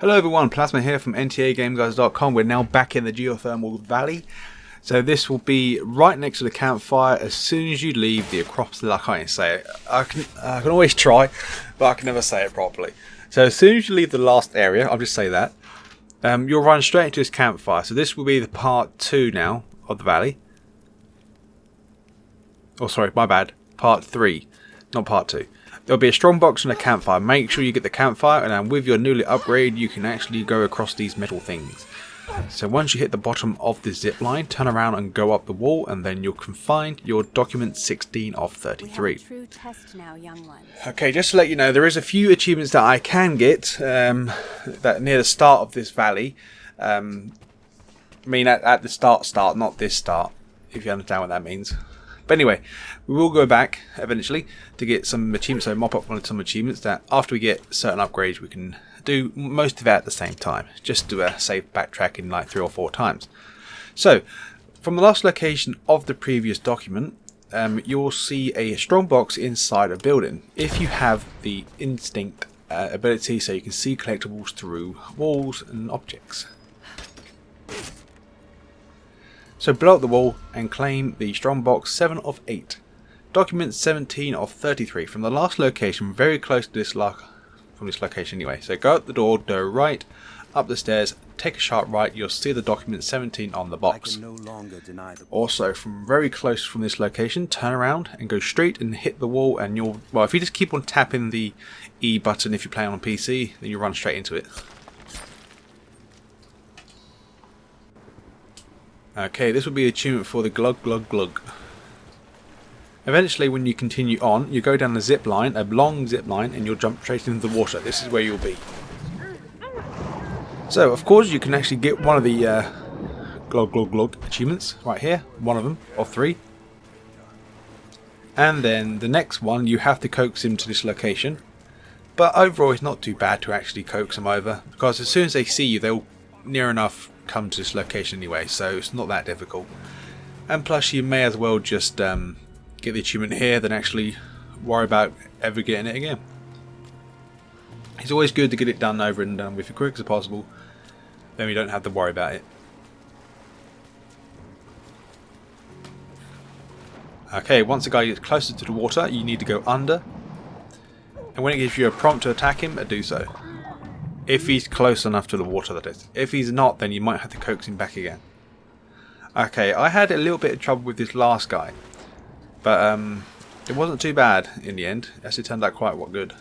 Hello everyone, Plasma here from NTAGameGuys.com. We're now back in the Geothermal Valley. So this will be right next to the campfire as soon as you leave the Acropolis. I can't even say it. I can always try, but I can never say it properly. So as soon as you leave the last area, I'll just say that, you'll run straight into this campfire. So this will be the part 2 now of the valley. Oh sorry, my bad. Part 3, not part 2. There'll be a strong box and a campfire. Make sure you get the campfire, and then with your newly upgrade you can actually go across these metal things. So once you hit the bottom of the zip line, turn around and go up the wall, and then you can find your document 16 of 33. True test now, young one. Okay, just to let you know, there is a few achievements that I can get that near the start of this valley. I mean at the start, not this start, if you understand what that means. But anyway, we will go back eventually to get some achievements, so mop up on some achievements that after we get certain upgrades we can do most of that at the same time, just to save backtracking like 3 or 4 times. So, from the last location of the previous document, you'll see a strong box inside a building. If you have the instinct ability, so you can see collectibles through walls and objects. So blow up the wall and claim the strong box 7 of 8. Document 17 of 33 from the last location, very close to this location anyway. So go out the door, go right, up the stairs, take a sharp right, you'll see the document 17 on the box. Also from very close from this location, turn around and go straight and hit the wall, and you'll, well, if you just keep on tapping the E button if you're playing on PC, then you run straight into it. Okay, this will be the achievement for the glug glug glug. Eventually, when you continue on, you go down the zip line, a long zip line, and you'll jump straight into the water. This is where you'll be. So, of course, you can actually get one of the glug glug glug achievements right here. One of them, of 3. And then the next one, you have to coax him to this location. But overall, it's not too bad to actually coax him over, because as soon as they see you, they'll near enough come to this location anyway, so it's not that difficult. And plus you may as well just get the achievement here than actually worry about ever getting it again. It's always good to get it done over and done with as quick as possible, then we don't have to worry about it. Okay, once the guy gets closer to the water you need to go under, and when it gives you a prompt to attack him, do so. If he's close enough to the water, that is. If he's not, then you might have to coax him back again. Okay, I had a little bit of trouble with this last guy, but it wasn't too bad in the end. Actually turned out quite good.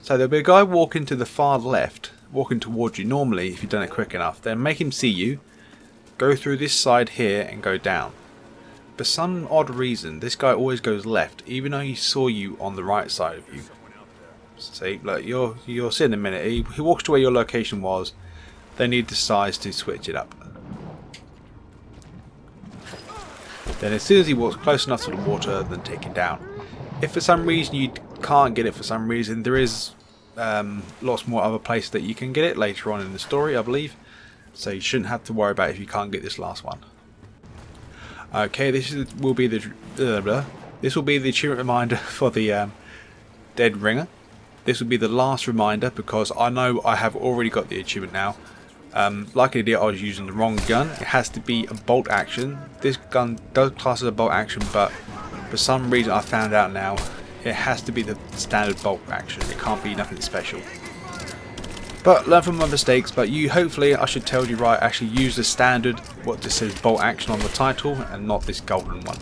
So there'll be a guy walking to the far left, walking towards you normally if you've done it quick enough. Then make him see you, go through this side here and go down. For some odd reason, this guy always goes left, even though he saw you on the right side of you. See, look, you'll see in a minute. He walks to where your location was. Then he decides to switch it up. Then as soon as he walks close enough to the water, then take him down. If for some reason you can't get it for some reason, there is lots more other places that you can get it later on in the story, I believe. So you shouldn't have to worry about if you can't get this last one. Okay, this will be the achievement reminder for the Dead Ringer. This will be the last reminder because I know I have already got the achievement now. Like an idiot, I was using the wrong gun. It has to be a bolt action. This gun does class as a bolt action, but for some reason I found out now it has to be the standard bolt action. It can't be nothing special. But learn from my mistakes. But you, hopefully, I should tell you right. Actually, use the standard what just says bolt action on the title, and not this golden one.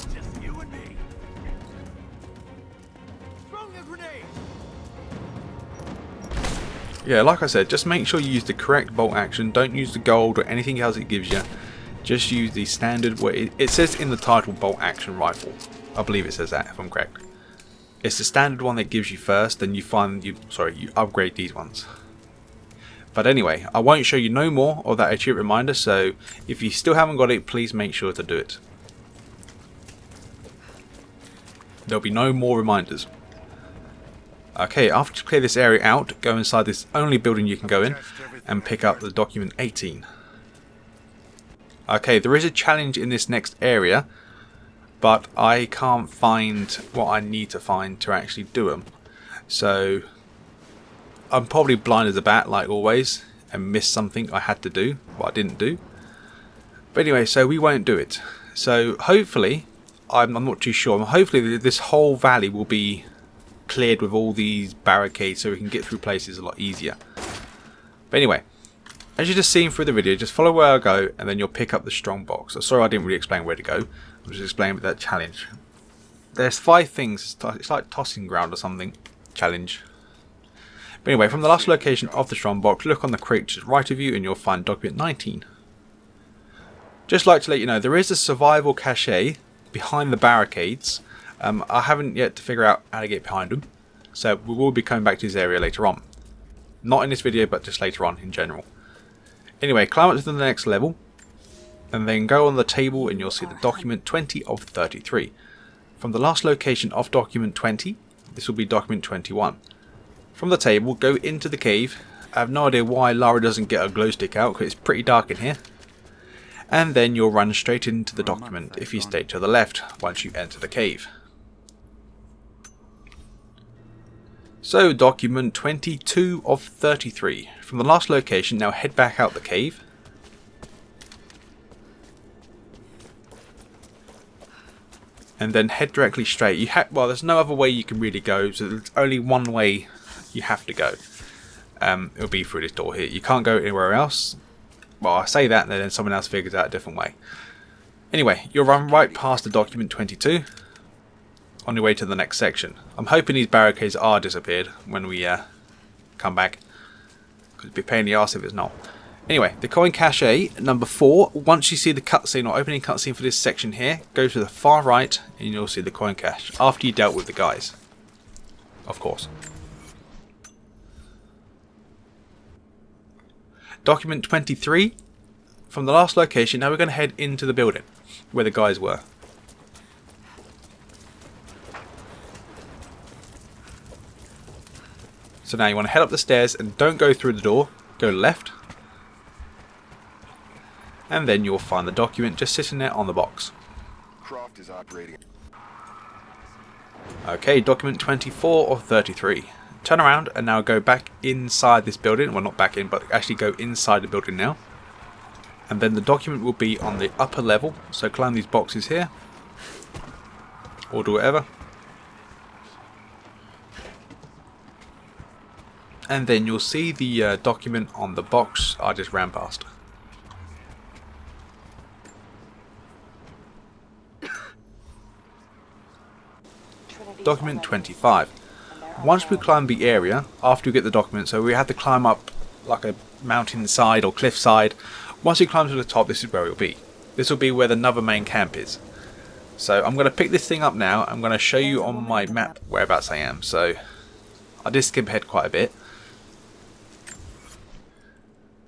Yeah, like I said, just make sure you use the correct bolt action. Don't use the gold or anything else it gives you. Just use the standard, where it says in the title bolt action rifle. I believe it says that, if I'm correct. It's the standard one that gives you first, then you upgrade these ones. But anyway, I won't show you no more of that achievement reminder, so if you still haven't got it, please make sure to do it. There'll be no more reminders. Okay, after you clear this area out, go inside this only building you can go in and pick up the document 18. Okay, there is a challenge in this next area, but I can't find what I need to find to actually do them. So I'm probably blind as a bat like always and missed something I had to do, but I didn't do. But anyway, so we won't do it. So hopefully, I'm not too sure, hopefully this whole valley will be cleared with all these barricades so we can get through places a lot easier. But anyway, as you just seen through the video, just follow where I go and then you'll pick up the strong box. Sorry I didn't really explain where to go, I'm just explaining that challenge. There's 5 things, it's like tossing ground or something, challenge. But anyway, from the last location of the strong box, look on the crate to the right of you and you'll find document 19. Just like to let you know, there is a survival cache behind the barricades. I haven't yet to figure out how to get behind them, so we will be coming back to this area later on. Not in this video, but just later on in general. Anyway, climb up to the next level, and then go on the table and you'll see the document 20 of 33. From the last location of document 20, this will be document 21. From the table, go into the cave. I have no idea why Lara doesn't get a glow stick out, because it's pretty dark in here. And then you'll run straight into the document if you stay to the left once you enter the cave. So document 22 of 33. From the last location, now head back out the cave. And then head directly straight. Well, there's no other way you can really go, so there's only one way you have to go. It'll be through this door here. You can't go anywhere else. Well, I say that and then someone else figures out a different way. Anyway, you'll run right past the document 22 on your way to the next section. I'm hoping these barricades are disappeared when we come back, because it'd be a pain in the arse if it's not. Anyway, the coin cache number 4. Once you see the cutscene or opening cutscene for this section here, go to the far right and you'll see the coin cache after you dealt with the guys, of course. Document 23. From the last location, now we're going to head into the building where the guys were. So now you want to head up the stairs and don't go through the door, go left. And then you'll find the document just sitting there on the box. Croft is operating. Okay, document 24 of 33. Turn around and now go back inside this building. Well, not back in, but actually go inside the building now. And then the document will be on the upper level. So climb these boxes here. Or do whatever. And then you'll see the document on the box I just ran past. Document 25. Once we climb the area, after we get the document, so we have to climb up like a mountainside or cliffside. Once you climb to the top, this is where we'll be. This will be where the another main camp is. So I'm going to pick this thing up now. I'm going to show you on my map whereabouts I am. So I did skip ahead quite a bit.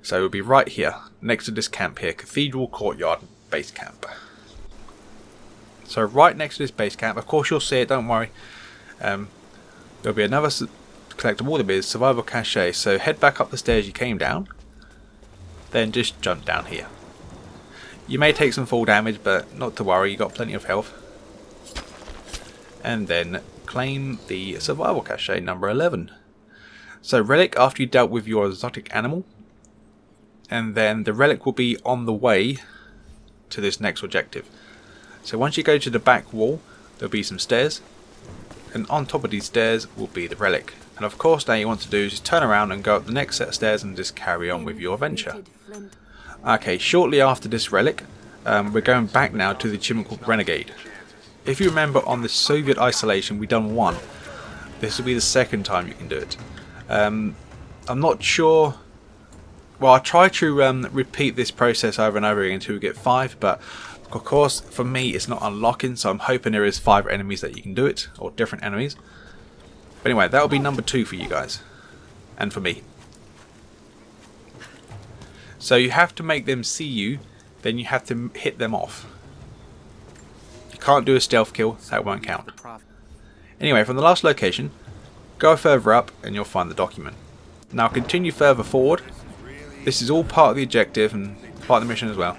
So we'll be right here, next to this camp here, Cathedral Courtyard Base Camp. So right next to this base camp, of course you'll see it, don't worry. There'll be another collectible, there is survival cache. So head back up the stairs you came down, then just jump down here. You may take some fall damage, but not to worry, you got plenty of health. And then claim the survival cache number 11. So relic after you dealt with your exotic animal. And then the relic will be on the way to this next objective. So once you go to the back wall, there'll be some stairs, and on top of these stairs will be the relic. And of course now you want to do is just turn around and go up the next set of stairs and just carry on with your adventure. Okay, shortly after this relic, we're going back now to the achievement called Renegade. If you remember on the Soviet isolation we done 1. This will be the second time you can do it. I'm not sure. Well, I try to repeat this process over and over again until we get 5, but of course for me it's not unlocking, so I'm hoping there is 5 enemies that you can do it, or different enemies. But anyway, that will be number 2 for you guys, and for me. So you have to make them see you, then you have to hit them off. You can't do a stealth kill, that won't count. Anyway, from the last location, go further up and you'll find the document. Now continue further forward. This is all part of the objective and part of the mission as well.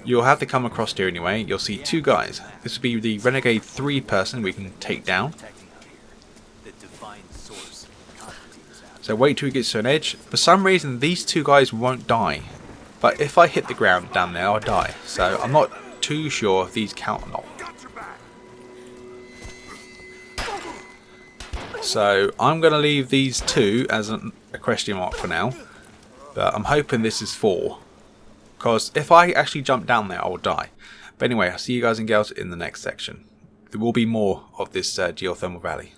You'll have to come across here anyway. You'll see 2 guys. This will be the Renegade 3 person we can take down. So wait till he gets to an edge. For some reason these two guys won't die. But if I hit the ground down there, I'll die. So I'm not too sure if these count or not. So I'm going to leave these two as a question mark for now. But I'm hoping this is 4. Because if I actually jump down there, I will die. But anyway, I'll see you guys and girls in the next section. There will be more of this geothermal valley.